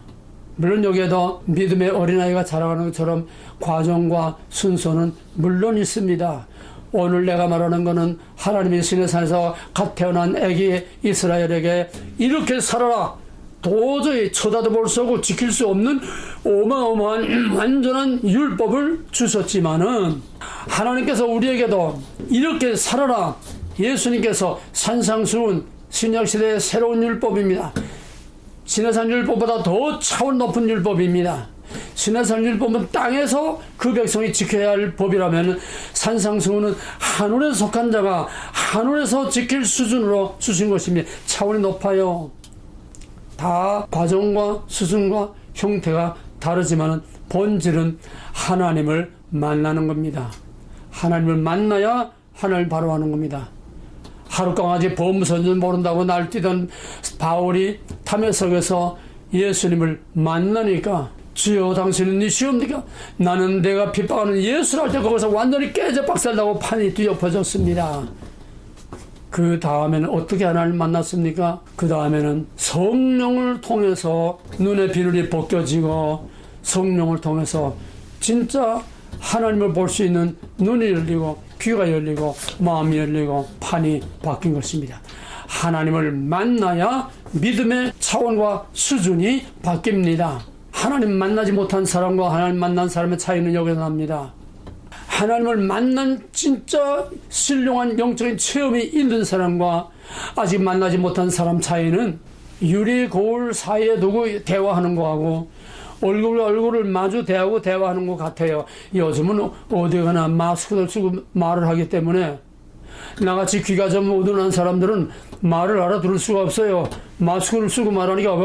물론 여기에도 믿음의 어린아이가 자라가는 것처럼 과정과 순서는 물론 있습니다. 오늘 내가 말하는 것은 하나님이 시내산에서 갓 태어난 아기 이스라엘에게 이렇게 살아라, 도저히 쳐다도 볼 수 없고 지킬 수 없는 어마어마한 완전한 율법을 주셨지만은, 하나님께서 우리에게도 이렇게 살아라, 예수님께서 산상수훈 신약시대의 새로운 율법입니다. 시내산 율법보다 더 차원 높은 율법입니다. 신해산일 보면 땅에서 그 백성이 지켜야 할 법이라면 산상수훈은 하늘에 속한 자가 하늘에서 지킬 수준으로 주신 것입니다. 차원이 높아요. 다 과정과 수준과 형태가 다르지만 본질은 하나님을 만나는 겁니다. 하나님을 만나야 하나님을 바로 하는 겁니다. 하룻강아지 범선을 모른다고 날뛰던 바울이 담에석에서 예수님을 만나니까 주여 당신은 이시옵니까? 나는 내가 핍박하는 예수를 할 때 거기서 완전히 깨져 박살나고 판이 뒤엎어졌습니다. 그 다음에는 어떻게 하나님을 만났습니까? 그 다음에는 성령을 통해서 눈의 비늘이 벗겨지고 성령을 통해서 진짜 하나님을 볼 수 있는 눈이 열리고 귀가 열리고 마음이 열리고 판이 바뀐 것입니다. 하나님을 만나야 믿음의 차원과 수준이 바뀝니다. 하나님 만나지 못한 사람과 하나님 만난 사람의 차이는 여기서 납니다. 하나님을 만난 진짜 신령한 영적인 체험이 있는 사람과 아직 만나지 못한 사람 차이는 유리 거울 사이에 두고 대화하는 거하고 얼굴을 마주 대하고 대화하는 것 같아요. 요즘은 어디 가나 마스크를 쓰고 말을 하기 때문에 나같이 귀가 좀 어둔한 사람들은 말을 알아들을 수가 없어요. 마스크를 쓰고 말하니까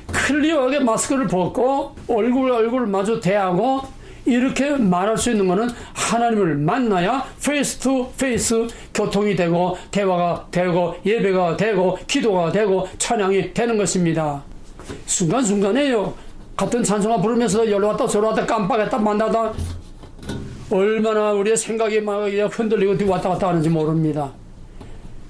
클리어하게 마스크를 벗고 얼굴을 마주 대하고 이렇게 말할 수 있는 것은 하나님을 만나야 페이스 투 페이스 교통이 되고 대화가 되고 예배가 되고 기도가 되고 찬양이 되는 것입니다. 순간순간에요. 같은 찬송가 부르면서 여기로 왔다 저기로 왔다 깜빡했다 만나다 얼마나 우리의 생각이 막 흔들리고 왔다 갔다 하는지 모릅니다.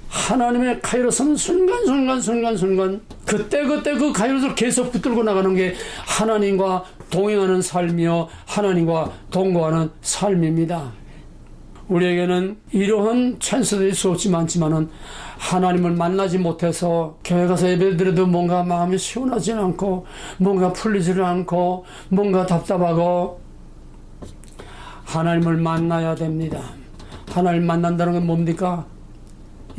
하나님의 카이로스는 순간 그때 그 카이로스를 계속 붙들고 나가는 게 하나님과 동행하는 삶이요 하나님과 동거하는 삶입니다. 우리에게는 이러한 찬스들이 수없이 많지만은 하나님을 만나지 못해서 교회 가서 예배드려도 뭔가 마음이 시원하지 않고 뭔가 풀리지를 않고 뭔가 답답하고 하나님을 만나야 됩니다. 하나님을 만난다는 건 뭡니까?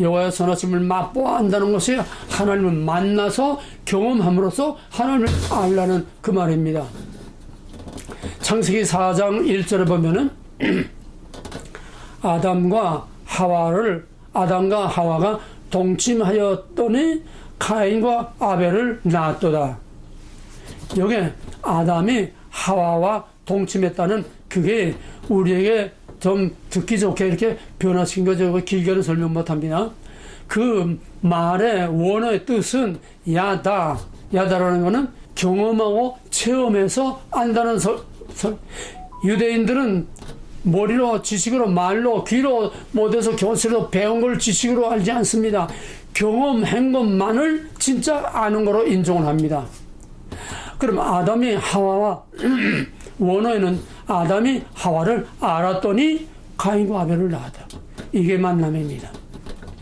여호와의 선하심을 맛보아 한다는 것이 하나님을 만나서 경험함으로써 하나님을 알라는 그 말입니다. 창세기 4장 1절에 보면은 아담과 하와가 동침하였더니 가인과 아벨을 낳았도다. 여기 아담이 하와와 동침했다는 그게 우리에게 좀 듣기 좋게 이렇게 변화시킨 거죠. 길게는 설명 못합니다. 그 말의 원어의 뜻은 야다라는 것은 경험하고 체험해서 안다는 유대인들은 머리로 지식으로 말로 귀로 못해서 교실에서 배운 걸 지식으로 알지 않습니다. 경험한 것만을 진짜 아는 거로 인정을 합니다. 그럼 아담이 하와와 원어에는 아담이 하와를 알았더니 가인과 아벨을 낳았다. 이게 만남입니다.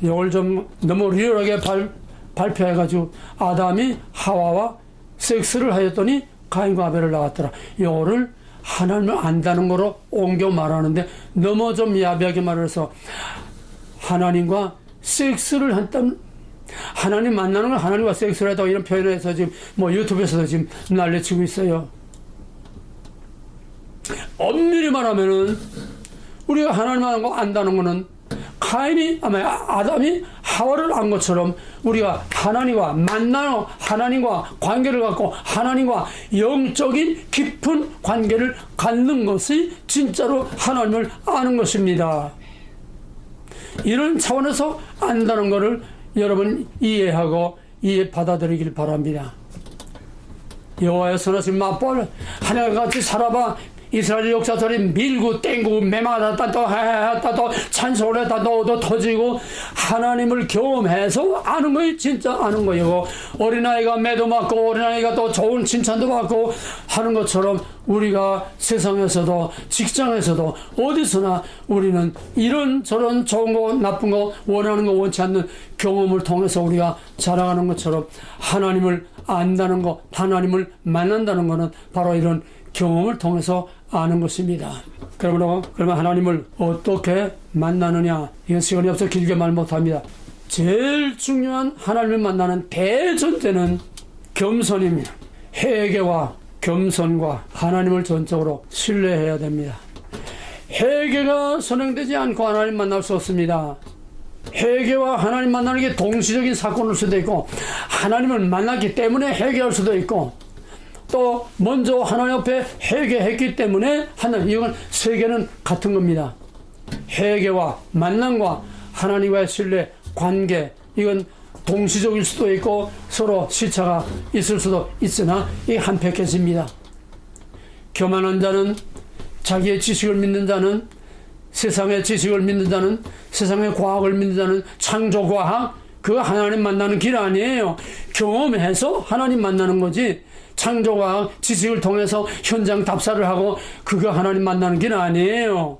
이걸 좀 너무 리얼하게 발표해가지고 아담이 하와와 섹스를 하였더니 가인과 아벨을 낳았더라. 이거를 하나님을 안다는 거로 옮겨 말하는데 너무 좀 야비하게 말해서 하나님과 섹스를 했다는 하나님 만나는 걸 하나님과 섹스를 했다고 이런 표현을 해서 지금 유튜브에서도 지금 난리치고 있어요. 엄밀히 말하면은 우리가 하나님을 안다는 거는 아담이 하와를 안 것처럼 우리가 하나님과 만나고 하나님과 관계를 갖고 하나님과 영적인 깊은 관계를 갖는 것이 진짜로 하나님을 아는 것입니다. 이런 차원에서 안다는 것을 여러분 이해하고 받아들이길 바랍니다. 여호와의 선하심 맛볼 하나님같이 살아봐. 이스라엘 역사들이 밀고 땡고 매마다 또 찬송을 했다 또 터지고 하나님을 경험해서 아는 거예요. 진짜 아는 거예요. 어린아이가 매도 맞고 어린아이가 또 좋은 칭찬도 받고 하는 것처럼 우리가 세상에서도 직장에서도 어디서나 우리는 이런 저런 좋은 거 나쁜 거 원하는 거 원치 않는 경험을 통해서 우리가 자라가는 것처럼 하나님을 안다는 거 하나님을 만난다는 거는 바로 이런 경험을 통해서 아는 것입니다. 그러면 하나님을 어떻게 만나느냐? 이건 시간이 없어 길게 말 못합니다. 제일 중요한 하나님을 만나는 대전제는 겸손입니다. 회개와 겸손과 하나님을 전적으로 신뢰해야 됩니다. 회개가 선행되지 않고 하나님 만날 수 없습니다. 회개와 하나님 만나는 게 동시적인 사건일 수도 있고, 하나님을 만났기 때문에 회개할 수도 있고, 또 먼저 하나님 앞에 회개했기 때문에 하나님, 이건 세 개는 같은 겁니다. 회개와 만남과 하나님과의 신뢰, 관계, 이건 동시적일 수도 있고 서로 시차가 있을 수도 있으나 이 한패해집니다. 교만한 자는, 자기의 지식을 믿는 자는, 세상의 지식을 믿는 자는, 세상의 과학을 믿는 자는, 창조과학, 그거 하나님 만나는 길 아니에요. 경험해서 하나님 만나는 거지, 창조과학, 지식을 통해서 현장 답사를 하고 그거 하나님 만나는 길 아니에요.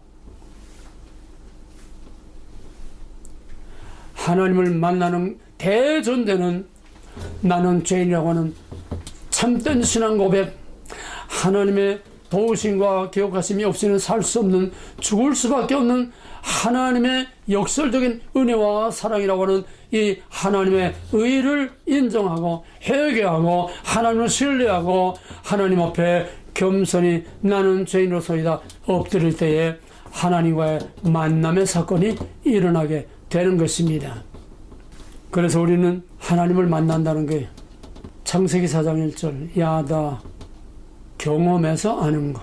하나님을 만나는 대전제는 나는 죄인이라고 하는 참된 신앙 고백, 하나님의 도우심과 기억하심이 없이는 살 수 없는, 죽을 수밖에 없는 하나님의 역설적인 은혜와 사랑이라고 하는 이 하나님의 의를 인정하고 회개하고 하나님을 신뢰하고 하나님 앞에 겸손히 나는 죄인으로서이다 엎드릴 때에 하나님과의 만남의 사건이 일어나게 되는 것입니다. 그래서 우리는 하나님을 만난다는 게 창세기 4장 1절 야다 경험해서 아는 것.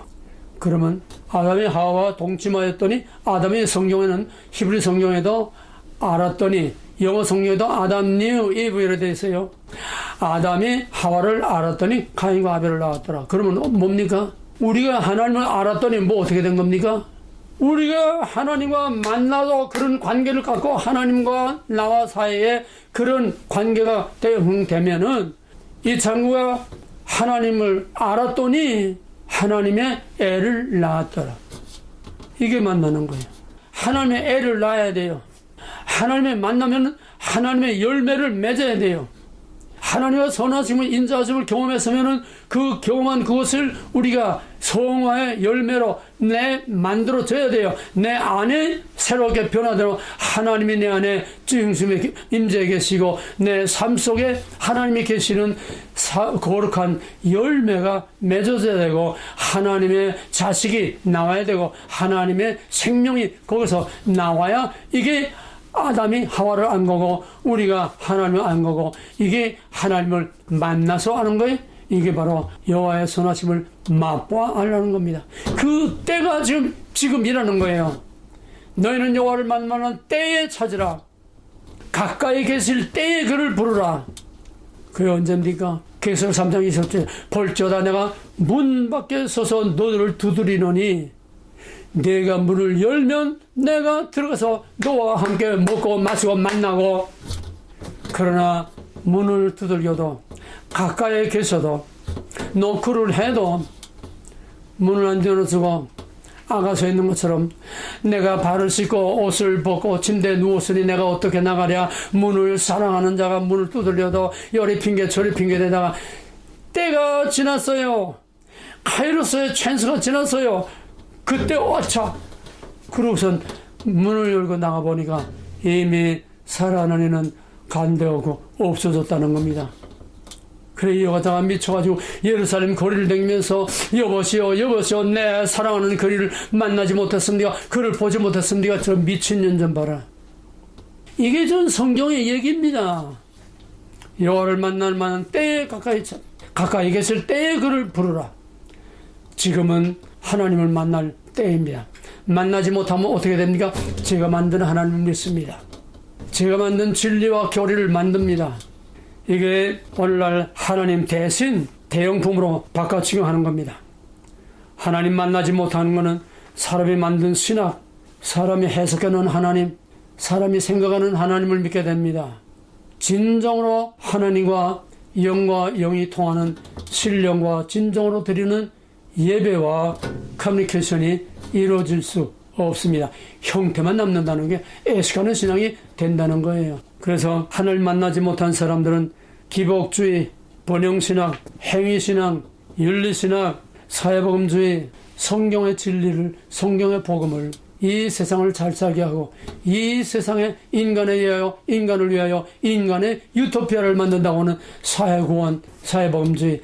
그러면 아담이 하와와 동침하였더니, 아담이 성경에는 히브리 성경에도 알았더니, 영어 성경에도 아담 knew Eve로 되어 있어요. 아담이 하와를 알았더니 가인과 아벨을 낳았더라. 그러면 뭡니까? 우리가 하나님을 알았더니 뭐 어떻게 된 겁니까? 우리가 하나님과 만나서 그런 관계를 갖고 하나님과 나와 사이에 그런 관계가 되면은 이 창구가 하나님을 알았더니 하나님의 애를 낳았더라. 이게 만나는 거예요. 하나님의 애를 낳아야 돼요. 하나님의 만나면 하나님의 열매를 맺어야 돼요. 하나님과 선하심을, 인자하심을 경험했으면은 그 경험한 그것을 우리가 성화의 열매로 만들어져야 돼요. 내 안에 새롭게 변화되고 하나님이 내 안에 주임심에 임재해 계시고 내 삶 속에 하나님이 계시는 거룩한 열매가 맺어져야 되고 하나님의 자식이 나와야 되고 하나님의 생명이 거기서 나와야 이게 아담이 하와를 안 거고 우리가 하나님을 안 거고 이게 하나님을 만나서 아는 거예요. 이게 바로 여호와의 선하심을 맛보아 알라는 겁니다. 그 때가 지금이라는 거예요. 너희는 여호와를 만나는 때에 찾으라. 가까이 계실 때에 그를 부르라. 그게 언제입니까? 계시록 3장 20절 볼지어다 내가 문 밖에 서서 너를 두드리노니 내가 문을 열면 내가 들어가서 너와 함께 먹고 마시고 만나고, 그러나 문을 두들겨도 가까이 계셔도 노크를 해도 문을 안 열어주고 아가 서 있는 것처럼 내가 발을 씻고 옷을 벗고 침대에 누웠으니 내가 어떻게 나가랴. 문을 사랑하는 자가 문을 두들려도 요리 핑계 저리 핑계 대다가 때가 지났어요. 카이로스의 찬스가 지났어요. 그때 어차 그러고선 문을 열고 나가보니까 이미 살아나는 이는 간대하고 없어졌다는 겁니다. 그래 여자가 미쳐가지고 예루살렘 거리를 다니면서 여보시오 여보시오 내 사랑하는 그리를 만나지 못했습니까? 그를 보지 못했습니까? 저 미친년 좀 봐라. 이게 전 성경의 얘기입니다. 여호와를 만날 만한 때에 가까이 계실 때에 그를 부르라. 지금은 하나님을 만날 때입니다. 만나지 못하면 어떻게 됩니까? 제가 만든 하나님을 믿습니다. 제가 만든 진리와 교리를 만듭니다. 이게 오늘날 하나님 대신 대형품으로 바꿔치기하는 겁니다. 하나님 만나지 못하는 것은 사람이 만든 신학, 사람이 해석해놓은 하나님, 사람이 생각하는 하나님을 믿게 됩니다. 진정으로 하나님과 영과 영이 통하는 신령과 진정으로 드리는 예배와 커뮤니케이션이 이루어질 수 없습니다. 형태만 남는다는 게 애식하는 신앙이 된다는 거예요. 그래서 하나님 만나지 못한 사람들은 기복주의, 번영신앙, 행위신앙, 윤리신앙, 사회복음주의, 성경의 진리를, 성경의 복음을 이 세상을 잘 살게 하고 이 세상에 인간을 위하여 인간의 유토피아를 만든다고 하는 사회구원, 사회복음주의,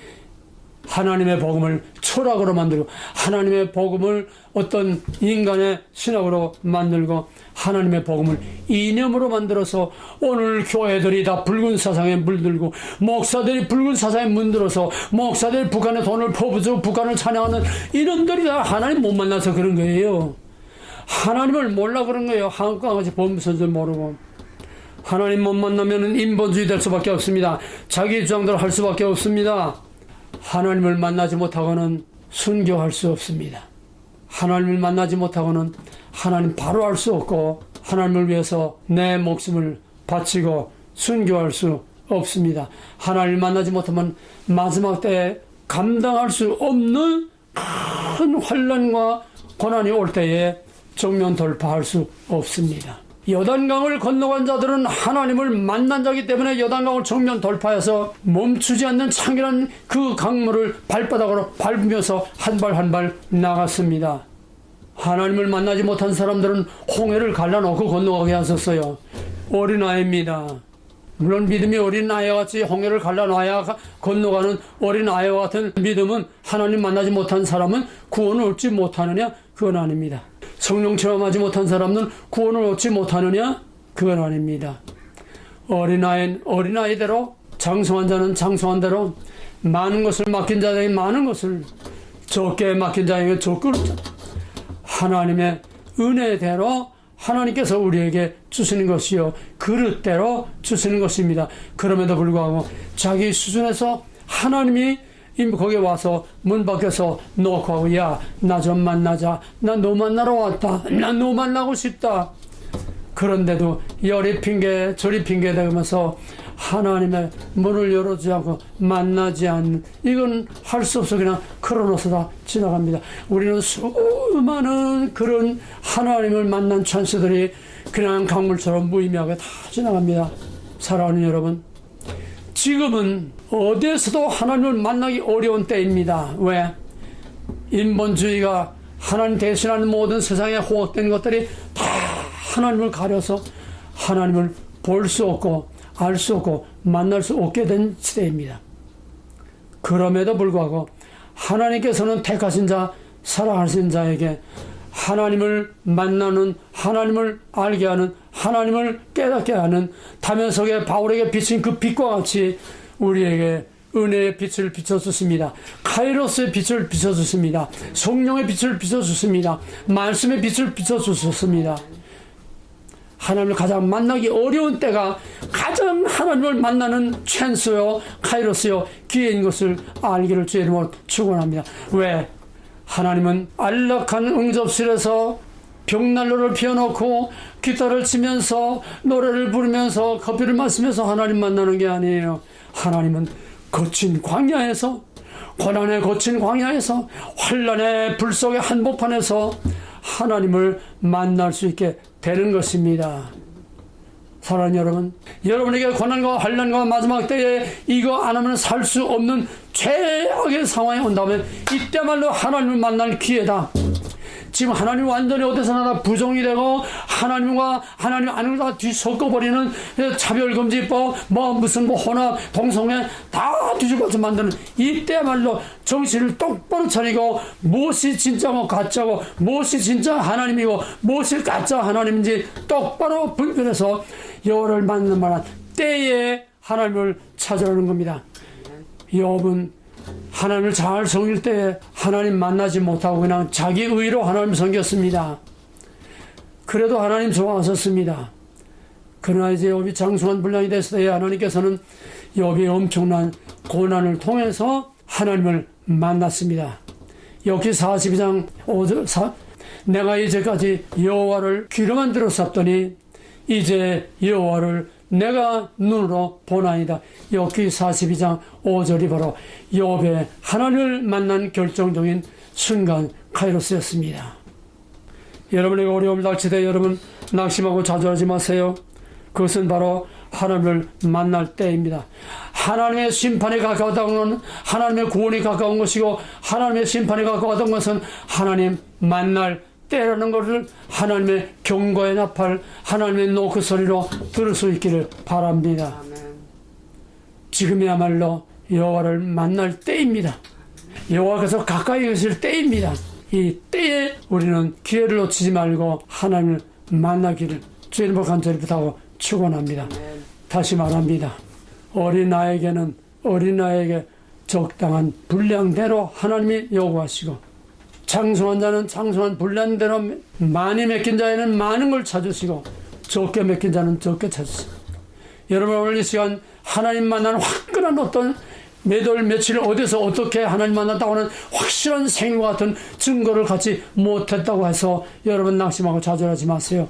하나님의 복음을 철학으로 만들고 하나님의 복음을 어떤 인간의 신학으로 만들고 하나님의 복음을 이념으로 만들어서 오늘 교회들이 다 붉은 사상에 물들고 목사들이 붉은 사상에 물들어서 목사들이 북한에 돈을 퍼부어서 북한을 찬양하는 이놈들이 다 하나님 못 만나서 그런 거예요. 하나님을 몰라 그런 거예요. 한국강아지 범선줄 모르고. 하나님 못 만나면 인본주의 될 수밖에 없습니다. 자기 주장대로 할 수밖에 없습니다. 하나님을 만나지 못하고는 순교할 수 없습니다. 하나님을 만나지 못하고는 하나님 바로 알 수 없고 하나님을 위해서 내 목숨을 바치고 순교할 수 없습니다. 하나님을 만나지 못하면 마지막 때에 감당할 수 없는 큰 환난과 고난이 올 때에 정면 돌파할 수 없습니다. 요단강을 건너간 자들은 하나님을 만난 자이기 때문에 요단강을 정면 돌파해서 멈추지 않는 창렬한 그 강물을 발바닥으로 밟으면서 한 발 한 발 나갔습니다. 하나님을 만나지 못한 사람들은 홍해를 갈라놓고 건너가게 하셨어요. 어린아이입니다. 물론 믿음이 어린아이와 같이 홍해를 갈라놔야 건너가는 어린아이와 같은 믿음은 하나님 만나지 못한 사람은 구원을 얻지 못하느냐? 그건 아닙니다. 성령 체험하지 못한 사람은 구원을 얻지 못하느냐? 그건 아닙니다. 어린아이는 어린아이대로, 장성한 자는 장성한 대로, 많은 것을 맡긴 자에게 많은 것을, 적게 맡긴 자에게 적게 하나님의 은혜대로 하나님께서 우리에게 주시는 것이요 그릇대로 주시는 것입니다. 그럼에도 불구하고 자기 수준에서 하나님이 거기에 와서 문 밖에서 놓고 하고 야, 나 좀 만나자. 나 너 만나러 왔다. 나 너 만나고 싶다. 그런데도 여리 핑계 저리 핑계 대면서 하나님의 문을 열어주지 않고 만나지 않는, 이건 할 수 없어 그냥 크로노스 다 지나갑니다. 우리는 수많은 그런 하나님을 만난 찬스들이 그냥 강물처럼 무의미하게 다 지나갑니다. 사랑하는 여러분, 지금은 어디에서도 하나님을 만나기 어려운 때입니다. 왜? 인본주의가 하나님 대신하는 모든 세상에 호흡된 것들이 다 하나님을 가려서 하나님을 볼 수 없고 알 수 없고 만날 수 없게 된 시대입니다. 그럼에도 불구하고 하나님께서는 택하신 자, 사랑하신 자에게 하나님을 만나는, 하나님을 알게 하는, 하나님을 깨닫게 하는 다면석의 바울에게 비친 그 빛과 같이 우리에게 은혜의 빛을 비춰주십니다. 카이로스의 빛을 비춰주십니다. 성령의 빛을 비춰주십니다. 말씀의 빛을 비춰주셨습니다. 하나님을 가장 만나기 어려운 때가 가장 하나님을 만나는 찬스요, 카이로스요, 기회인 것을 알기를 주의 이름으로 축원합니다. 왜? 하나님은 안락한 응접실에서 벽난로를 피워놓고 기타를 치면서 노래를 부르면서 커피를 마시면서 하나님 만나는 게 아니에요. 하나님은 거친 광야에서, 고난의 거친 광야에서, 환난의 불 속의 한복판에서 하나님을 만날 수 있게 되는 것입니다. 사랑하는 여러분, 여러분에게 고난과 환난과 마지막 때에 이거 안 하면 살 수 없는 최악의 상황이 온다면 이때말로 하나님을 만날 기회다. 지금 하나님 완전히 어디서나 다 부정이 되고 하나님과 하나님 아닌 걸 다 뒤섞어버리는 차별금지법, 무슨 혼합, 동성애 다 뒤집어서 만드는 이때말로 정신을 똑바로 차리고 무엇이 진짜고 가짜고 무엇이 진짜 하나님이고 무엇이 가짜 하나님인지 똑바로 분별해서 여호와를 만나는 만한 때에 하나님을 찾아오는 겁니다. 욥은 하나님을 잘 섬길 때에 하나님 만나지 못하고 그냥 자기 의로 하나님 섬겼습니다. 그래도 하나님 좋아하셨습니다. 그러나 이제 욥이 장수한 분량이 됐을 때에 하나님께서는 욥이 엄청난 고난을 통해서 하나님을 만났습니다. 역시 42장 5절, 내가 이제까지 여호와를 귀로만 들었었더니 이제 여호와를 내가 눈으로 보나이다. 욥기 42장 5절이 바로 욥의 하나님을 만난 결정적인 순간 카이로스였습니다. 여러분에게 어려움을 닥치되 여러분 낙심하고 좌절하지 마세요. 그것은 바로 하나님을 만날 때입니다. 하나님의 심판이 가까웠다는 것은 하나님의 구원이 가까운 것이고 하나님의 심판이 가까웠던 것은 하나님 만날 때라는 것을 하나님의 경고의 나팔, 하나님의 노크 소리로 들을 수 있기를 바랍니다. 아멘. 지금이야말로 여호와를 만날 때입니다. 여호와께서 가까이 계실 때입니다. 이 때에 우리는 기회를 놓치지 말고 하나님을 만나기를 주의 이름으로 간절히 부탁하고 축원합니다. 다시 말합니다. 어린아이에게 적당한 분량대로 하나님이 요구하시고, 장성한 자는 장성한 분량대로, 많이 맡긴 자에는 많은 걸 찾으시고, 적게 맡긴 자는 적게 찾으시고. 여러분, 오늘 이 시간 하나님 만나는 화끈한 어떤 매달 며칠 어디서 어떻게 하나님 만났다고 하는 확실한 생과 같은 증거를 갖지 못했다고 해서 여러분 낙심하고 좌절하지 마세요.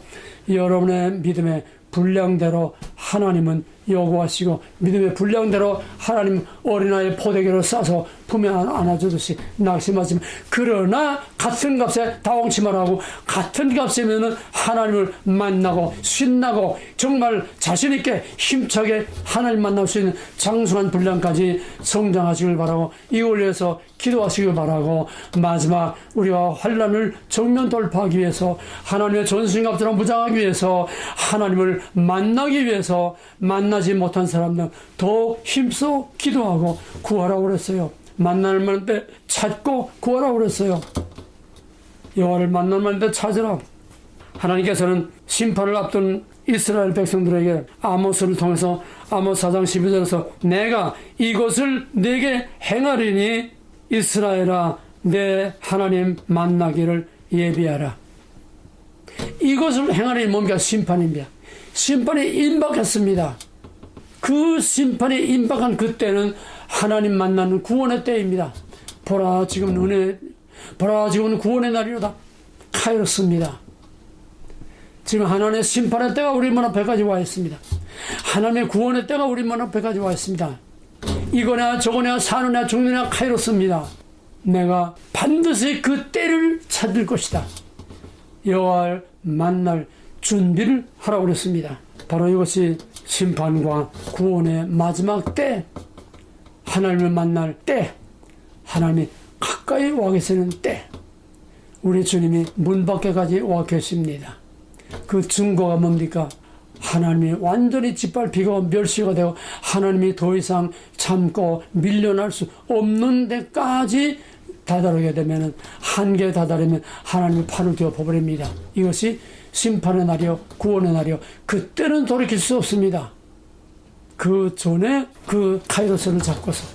여러분의 믿음의 분량대로 하나님은 요구하시고, 믿음의 분량대로 하나님 어린아이 포대기를 싸서 품에 안아주듯이 낙심하지 마. 그러나 같은 값에 당황치 말하고, 같은 값이면은 하나님을 만나고 신나고 정말 자신있게 힘차게 하나님 만날 수 있는 장수한 분량까지 성장하시길 바라고, 이걸 위해서 기도하시길 바라고, 마지막 우리가 환난을 정면 돌파하기 위해서, 하나님의 전신갑주를 무장하기 위해서, 하나님을 만나기 위해서 만나지 못한 사람들 더 힘써 기도하고 구하라고 그랬어요. 만날 만한 때 찾고 구하라고 그랬어요. 여호와를 만날 만한 때 찾으라. 하나님께서는 심판을 앞둔 이스라엘 백성들에게 아모스를 통해서 아모스 4장 12절에서 내가 이것을 내게 행하리니 이스라엘아 내 하나님 만나기를 예비하라. 이것을 행하리니 뭡니까? 심판입니다. 심판이 임박했습니다. 그 심판이 임박한 그때는 하나님 만나는 구원의 때입니다. 보라 지금은 구원의 날이로다. 카이로스입니다. 지금 하나님의 심판의 때가 우리 문 앞에까지 와 있습니다. 하나님의 구원의 때가 우리 문 앞에까지 와 있습니다. 이거냐 저거냐 사느냐 죽느냐 카이로스입니다. 내가 반드시 그 때를 찾을 것이다. 여호와를 만날 준비를 하라고 그랬습니다. 바로 이것이 심판과 구원의 마지막 때, 하나님을 만날 때, 하나님이 가까이 와 계시는 때, 우리 주님이 문 밖에까지 와 계십니다. 그 증거가 뭡니까? 하나님이 완전히 짓밟히고 멸시가 되고 하나님이 더 이상 참고 밀려날 수 없는 데까지 다다르게 되면, 한계에 다다르면 하나님이 팔을 뒤엎어버립니다. 이것이 심판의 날이요 구원의 날이요, 그때는 돌이킬 수 없습니다. 그 전에 그 카이로스를 잡고서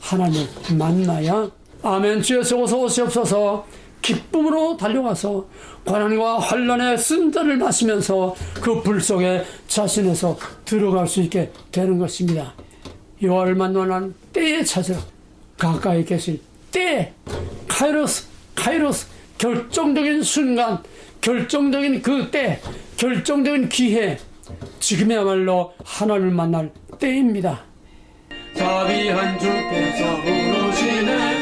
하나님을 만나야, 아멘. 주여서 어서 오시옵소서. 기쁨으로 달려가서 고난과 환난의 쓴자를 마시면서 그 불 속에 자신에서 들어갈 수 있게 되는 것입니다. 여호와를 만나는 때에 찾으라. 가까이 계실 때, 카이로스, 결정적인 순간, 결정적인 그 때, 결정적인 기회, 지금이야말로 하나님을 만날 때입니다. 자비한 주께서 부르시네.